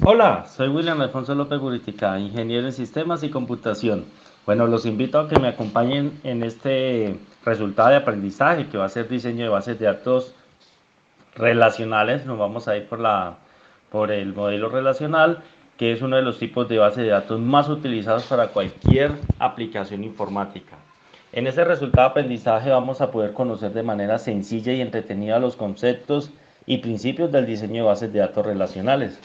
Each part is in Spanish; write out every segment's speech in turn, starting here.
Hola, soy William Alfonso López Guritica, ingeniero en sistemas y computación. Bueno, los invito a que me acompañen en este resultado de aprendizaje que va a ser diseño de bases de datos relacionales. Nos vamos a ir por el modelo relacional, que es uno de los tipos de base de datos más utilizados para cualquier aplicación informática. En este resultado de aprendizaje vamos a poder conocer de manera sencilla y entretenida los conceptos y principios del diseño de bases de datos relacionales.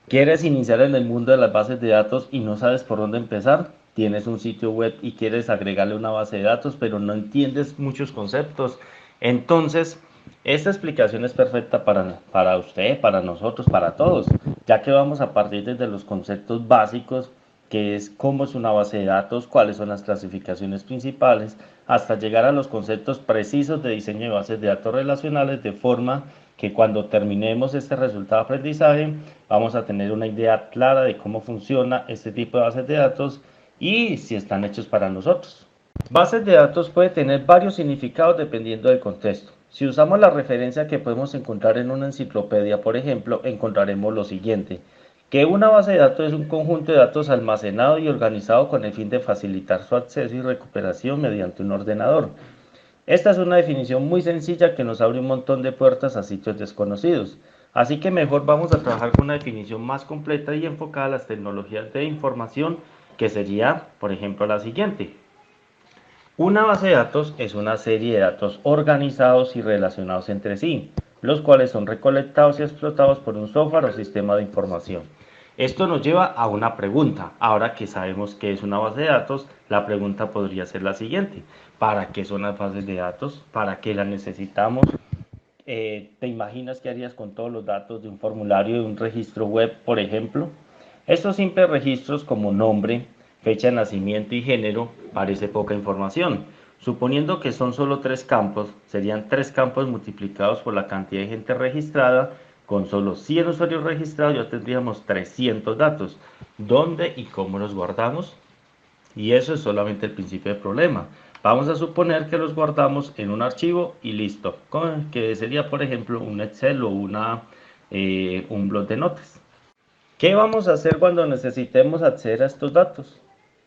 ¿Quieres iniciar en el mundo de las bases de datos y no sabes por dónde empezar? Tienes un sitio web y quieres agregarle una base de datos, pero no entiendes muchos conceptos. Entonces, esta explicación es perfecta para usted, para nosotros, para todos, ya que vamos a partir desde los conceptos básicos, que es cómo es una base de datos, cuáles son las clasificaciones principales, hasta llegar a los conceptos precisos de diseño de bases de datos relacionales, de forma que cuando terminemos este resultado de aprendizaje vamos a tener una idea clara de cómo funciona este tipo de bases de datos y si están hechos para nosotros. Bases de datos puede tener varios significados dependiendo del contexto. Si usamos la referencia que podemos encontrar en una enciclopedia, por ejemplo, encontraremos lo siguiente: que una base de datos es un conjunto de datos almacenado y organizado con el fin de facilitar su acceso y recuperación mediante un ordenador. Esta es una definición muy sencilla que nos abre un montón de puertas a sitios desconocidos. Así que mejor vamos a trabajar con una definición más completa y enfocada a las tecnologías de información, que sería, por ejemplo, la siguiente. Una base de datos es una serie de datos organizados y relacionados entre sí, los cuales son recolectados y explotados por un software o sistema de información. Esto nos lleva a una pregunta. Ahora que sabemos qué es una base de datos, la pregunta podría ser la siguiente: ¿para qué son las bases de datos? ¿Para qué las necesitamos? ¿Te imaginas qué harías con todos los datos de un formulario, de un registro web, por ejemplo? Estos simples registros como nombre, fecha de nacimiento y género parece poca información. Suponiendo que son solo tres campos, serían tres campos multiplicados por la cantidad de gente registrada. Con solo 100 usuarios registrados ya tendríamos 300 datos. ¿Dónde y cómo los guardamos? Y eso es solamente el principio del problema. Vamos a suponer que los guardamos en un archivo y listo, que sería por ejemplo un Excel o un blog de notas. ¿Qué vamos a hacer cuando necesitemos acceder a estos datos?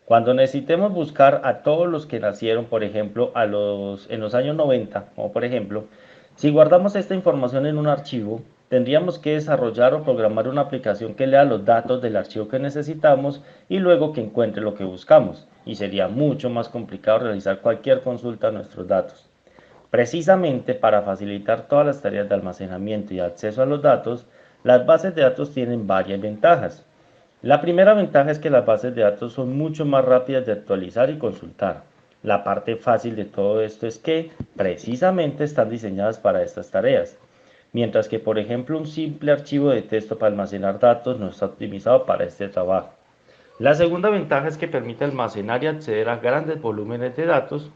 Cuando necesitemos buscar a todos los que nacieron, por ejemplo, en los años 90, como por ejemplo, si guardamos esta información en un archivo, tendríamos que desarrollar o programar una aplicación que lea los datos del archivo que necesitamos y luego que encuentre lo que buscamos, y sería mucho más complicado realizar cualquier consulta a nuestros datos. Precisamente para facilitar todas las tareas de almacenamiento y acceso a los datos, las bases de datos tienen varias ventajas. La primera ventaja es que las bases de datos son mucho más rápidas de actualizar y consultar. La parte fácil de todo esto es que precisamente están diseñadas para estas tareas, mientras que por ejemplo un simple archivo de texto para almacenar datos no está optimizado para este trabajo. La segunda ventaja es que permite almacenar y acceder a grandes volúmenes de datos,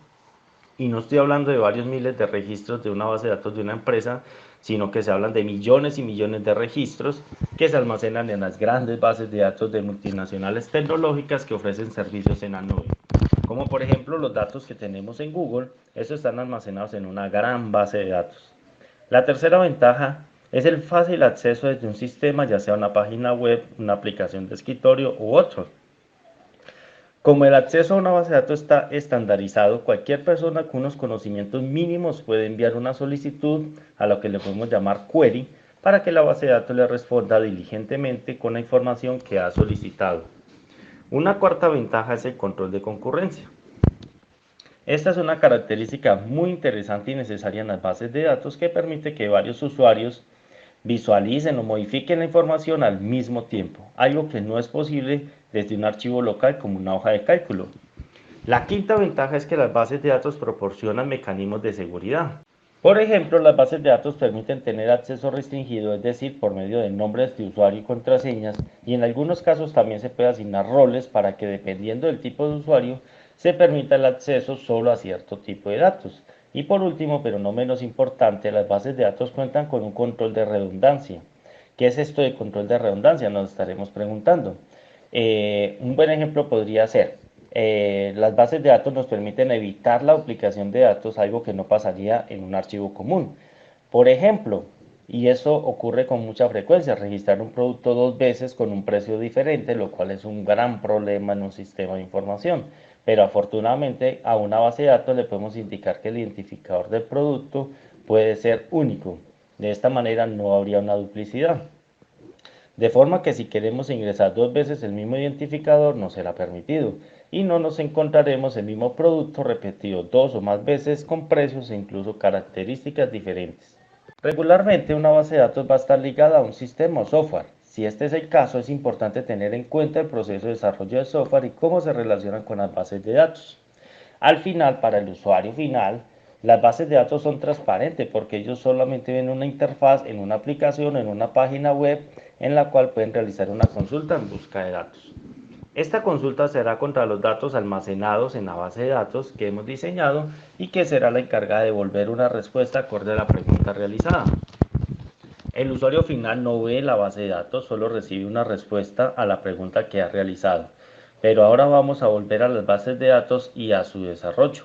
y no estoy hablando de varios miles de registros de una base de datos de una empresa, sino que se hablan de millones y millones de registros que se almacenan en las grandes bases de datos de multinacionales tecnológicas que ofrecen servicios en la nube. Como por ejemplo los datos que tenemos en Google, esos están almacenados en una gran base de datos. La tercera ventaja es el fácil acceso desde un sistema, ya sea una página web, una aplicación de escritorio u otro. Como el acceso a una base de datos está estandarizado, cualquier persona con unos conocimientos mínimos puede enviar una solicitud a lo que le podemos llamar query para que la base de datos le responda diligentemente con la información que ha solicitado. Una cuarta ventaja es el control de concurrencia. Esta es una característica muy interesante y necesaria en las bases de datos, que permite que varios usuarios visualicen o modifiquen la información al mismo tiempo, algo que no es posible desde un archivo local como una hoja de cálculo. La quinta ventaja es que las bases de datos proporcionan mecanismos de seguridad. Por ejemplo, las bases de datos permiten tener acceso restringido, es decir, por medio de nombres de usuario y contraseñas, y en algunos casos también se puede asignar roles para que, dependiendo del tipo de usuario, se permita el acceso solo a cierto tipo de datos. Y por último, pero no menos importante, las bases de datos cuentan con un control de redundancia. ¿Qué es esto de control de redundancia? Nos estaremos preguntando. Un buen ejemplo podría ser: las bases de datos nos permiten evitar la duplicación de datos, algo que no pasaría en un archivo común. Por ejemplo, Y eso ocurre con mucha frecuencia, registrar un producto dos veces con un precio diferente, lo cual es un gran problema en un sistema de información. Pero afortunadamente a una base de datos le podemos indicar que el identificador del producto puede ser único. De esta manera no habría una duplicidad. De forma que si queremos ingresar dos veces el mismo identificador no será permitido y no nos encontraremos el mismo producto repetido dos o más veces con precios e incluso características diferentes. Regularmente una base de datos va a estar ligada a un sistema o software. Si este es el caso, es importante tener en cuenta el proceso de desarrollo de software y cómo se relacionan con las bases de datos. Al final, para el usuario final, las bases de datos son transparentes porque ellos solamente ven una interfaz en una aplicación, en una página web en la cual pueden realizar una consulta en busca de datos. Esta consulta será contra los datos almacenados en la base de datos que hemos diseñado y que será la encargada de devolver una respuesta acorde a la pregunta realizada. El usuario final no ve la base de datos, solo recibe una respuesta a la pregunta que ha realizado. Pero ahora vamos a volver a las bases de datos y a su desarrollo.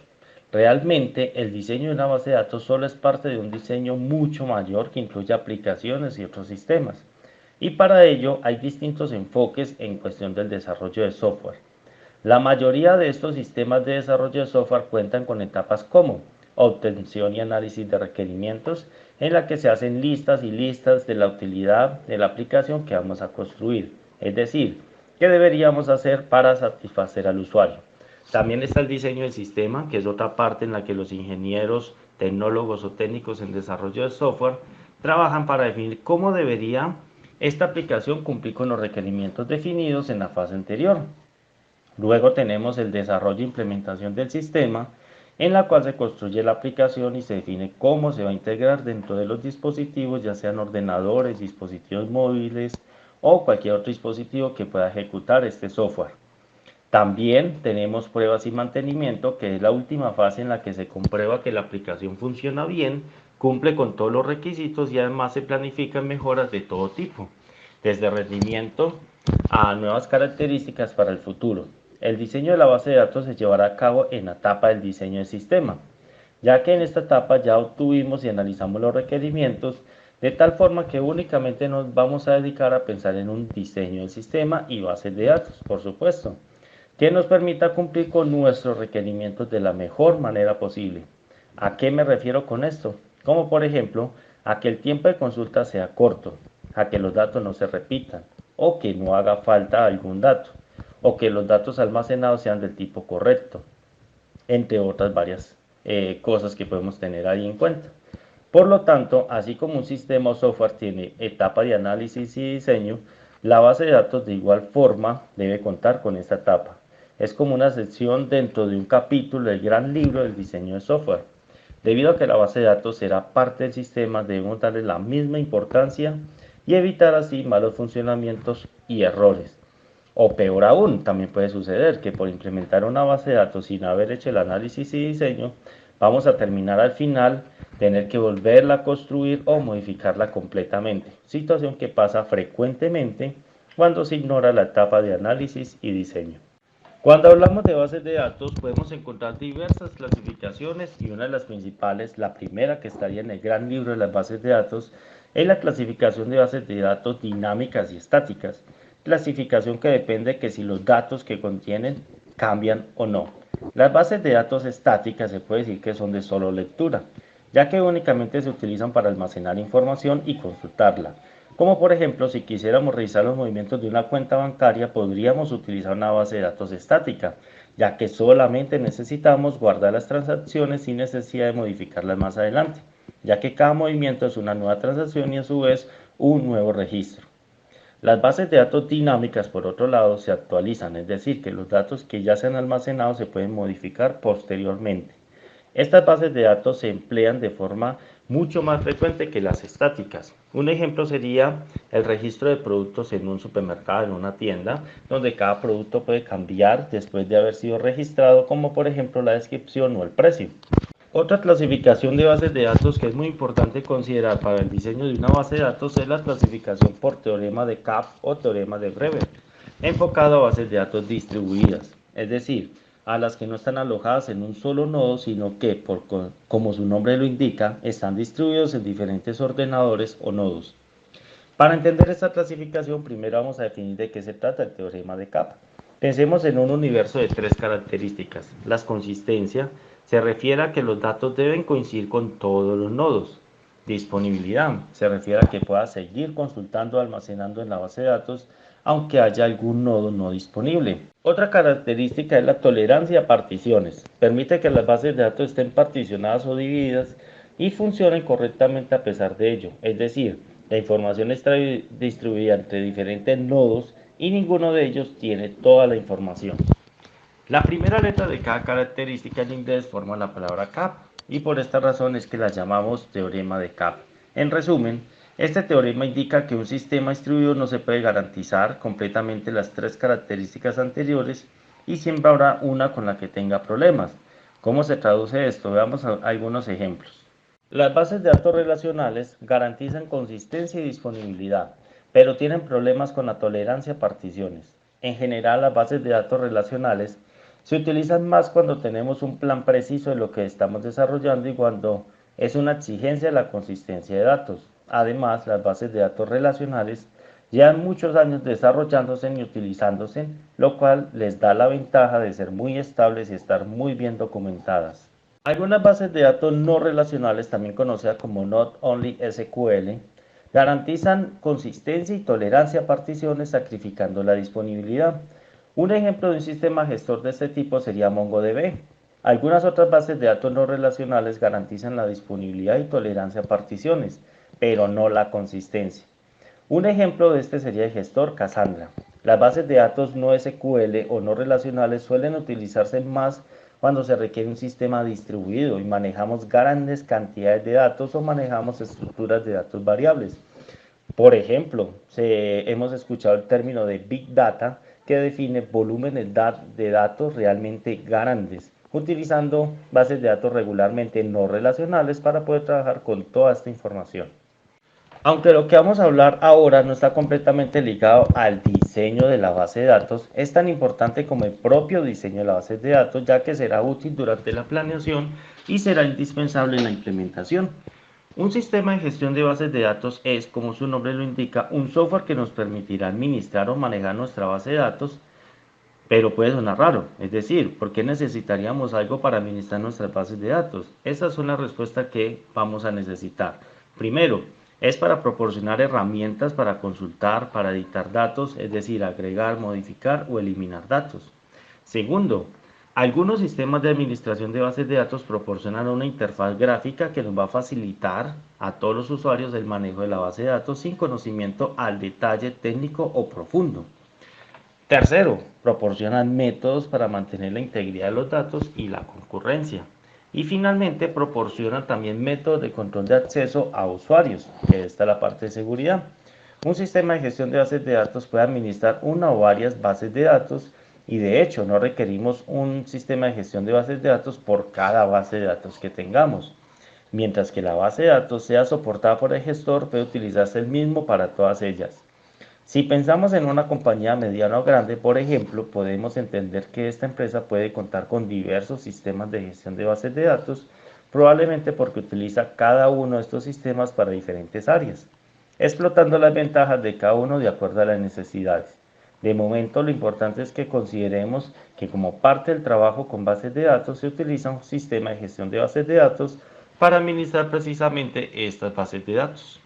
Realmente el diseño de una base de datos solo es parte de un diseño mucho mayor que incluye aplicaciones y otros sistemas. Y para ello hay distintos enfoques en cuestión del desarrollo de software. La mayoría de estos sistemas de desarrollo de software cuentan con etapas como obtención y análisis de requerimientos, en la que se hacen listas y listas de la utilidad de la aplicación que vamos a construir, es decir, qué deberíamos hacer para satisfacer al usuario. También está el diseño del sistema, que es otra parte en la que los ingenieros, tecnólogos o técnicos en desarrollo de software trabajan para definir cómo debería esta aplicación cumplir con los requerimientos definidos en la fase anterior. Luego tenemos el desarrollo e implementación del sistema, en la cual se construye la aplicación y se define cómo se va a integrar dentro de los dispositivos, ya sean ordenadores, dispositivos móviles o cualquier otro dispositivo que pueda ejecutar este software. También tenemos pruebas y mantenimiento, que es la última fase en la que se comprueba que la aplicación funciona bien, cumple con todos los requisitos y además se planifican mejoras de todo tipo, desde rendimiento a nuevas características para el futuro. El diseño de la base de datos se llevará a cabo en la etapa del diseño del sistema, ya que en esta etapa ya obtuvimos y analizamos los requerimientos, de tal forma que únicamente nos vamos a dedicar a pensar en un diseño del sistema y bases de datos, por supuesto, que nos permita cumplir con nuestros requerimientos de la mejor manera posible. ¿A qué me refiero con esto? Como por ejemplo, a que el tiempo de consulta sea corto, a que los datos no se repitan, o que no haga falta algún dato, o que los datos almacenados sean del tipo correcto, entre otras varias cosas que podemos tener ahí en cuenta. Por lo tanto, así como un sistema o software tiene etapa de análisis y diseño, la base de datos de igual forma debe contar con esta etapa. Es como una sección dentro de un capítulo del gran libro del diseño de software. Debido a que la base de datos será parte del sistema, debemos darle la misma importancia y evitar así malos funcionamientos y errores. O peor aún, también puede suceder que por implementar una base de datos sin haber hecho el análisis y diseño, vamos a terminar al final tener que volverla a construir o modificarla completamente, situación que pasa frecuentemente cuando se ignora la etapa de análisis y diseño. Cuando hablamos de bases de datos podemos encontrar diversas clasificaciones y una de las principales, la primera que estaría en el gran libro de las bases de datos, es la clasificación de bases de datos dinámicas y estáticas, clasificación que depende de que si los datos que contienen cambian o no. Las bases de datos estáticas se puede decir que son de solo lectura, ya que únicamente se utilizan para almacenar información y consultarla. Como por ejemplo, si quisiéramos revisar los movimientos de una cuenta bancaria, podríamos utilizar una base de datos estática, ya que solamente necesitamos guardar las transacciones sin necesidad de modificarlas más adelante, ya que cada movimiento es una nueva transacción y a su vez un nuevo registro. Las bases de datos dinámicas, por otro lado, se actualizan, es decir, que los datos que ya se han almacenado se pueden modificar posteriormente. Estas bases de datos se emplean de forma mucho más frecuente que las estáticas. Un ejemplo sería el registro de productos en un supermercado, en una tienda, donde cada producto puede cambiar después de haber sido registrado, como por ejemplo la descripción o el precio. Otra clasificación de bases de datos que es muy importante considerar para el diseño de una base de datos es la clasificación por teorema de Kapf o teorema de Brewer, enfocado a bases de datos distribuidas. Es decir, a las que no están alojadas en un solo nodo, sino que, como su nombre lo indica, están distribuidos en diferentes ordenadores o nodos. Para entender esta clasificación, primero vamos a definir de qué se trata el teorema de capa. Pensemos en un universo de tres características. La consistencia se refiere a que los datos deben coincidir con todos los nodos. Disponibilidad se refiere a que pueda seguir consultando o almacenando en la base de datos aunque haya algún nodo no disponible. Otra característica es la tolerancia a particiones. Permite que las bases de datos estén particionadas o divididas y funcionen correctamente a pesar de ello. Es decir, la información está distribuida entre diferentes nodos y ninguno de ellos tiene toda la información. La primera letra de cada característica en inglés forma la palabra cap y por esta razón es que la llamamos teorema de cap. En resumen, este teorema indica que un sistema distribuido no se puede garantizar completamente las tres características anteriores y siempre habrá una con la que tenga problemas. ¿Cómo se traduce esto? Veamos algunos ejemplos. Las bases de datos relacionales garantizan consistencia y disponibilidad, pero tienen problemas con la tolerancia a particiones. En general, las bases de datos relacionales se utilizan más cuando tenemos un plan preciso de lo que estamos desarrollando y cuando es una exigencia de la consistencia de datos. Además, las bases de datos relacionales llevan muchos años desarrollándose y utilizándose, lo cual les da la ventaja de ser muy estables y estar muy bien documentadas. Algunas bases de datos no relacionales, también conocidas como Not Only SQL, garantizan consistencia y tolerancia a particiones sacrificando la disponibilidad. Un ejemplo de un sistema gestor de este tipo sería MongoDB. Algunas otras bases de datos no relacionales garantizan la disponibilidad y tolerancia a particiones, pero no la consistencia. Un ejemplo de este sería el gestor Cassandra. Las bases de datos no SQL o no relacionales suelen utilizarse más cuando se requiere un sistema distribuido y manejamos grandes cantidades de datos o manejamos estructuras de datos variables. Por ejemplo, hemos escuchado el término de Big Data que define volúmenes de datos realmente grandes, utilizando bases de datos regularmente no relacionales para poder trabajar con toda esta información. Aunque lo que vamos a hablar ahora no está completamente ligado al diseño de la base de datos, es tan importante como el propio diseño de la base de datos, ya que será útil durante la planeación y será indispensable en la implementación. Un sistema de gestión de bases de datos es, como su nombre lo indica, un software que nos permitirá administrar o manejar nuestra base de datos, pero puede sonar raro, es decir, ¿por qué necesitaríamos algo para administrar nuestras bases de datos? Esa es una respuesta que vamos a necesitar. Primero, es para proporcionar herramientas para consultar, para editar datos, es decir, agregar, modificar o eliminar datos. Segundo, algunos sistemas de administración de bases de datos proporcionan una interfaz gráfica que nos va a facilitar a todos los usuarios el manejo de la base de datos sin conocimiento al detalle técnico o profundo. Tercero, proporcionan métodos para mantener la integridad de los datos y la concurrencia. Y finalmente, proporcionan también métodos de control de acceso a usuarios, que esta es la parte de seguridad. Un sistema de gestión de bases de datos puede administrar una o varias bases de datos y de hecho no requerimos un sistema de gestión de bases de datos por cada base de datos que tengamos. Mientras que la base de datos sea soportada por el gestor, puede utilizarse el mismo para todas ellas. Si pensamos en una compañía mediana o grande, por ejemplo, podemos entender que esta empresa puede contar con diversos sistemas de gestión de bases de datos, probablemente porque utiliza cada uno de estos sistemas para diferentes áreas, explotando las ventajas de cada uno de acuerdo a las necesidades. De momento, lo importante es que consideremos que como parte del trabajo con bases de datos se utiliza un sistema de gestión de bases de datos para administrar precisamente estas bases de datos.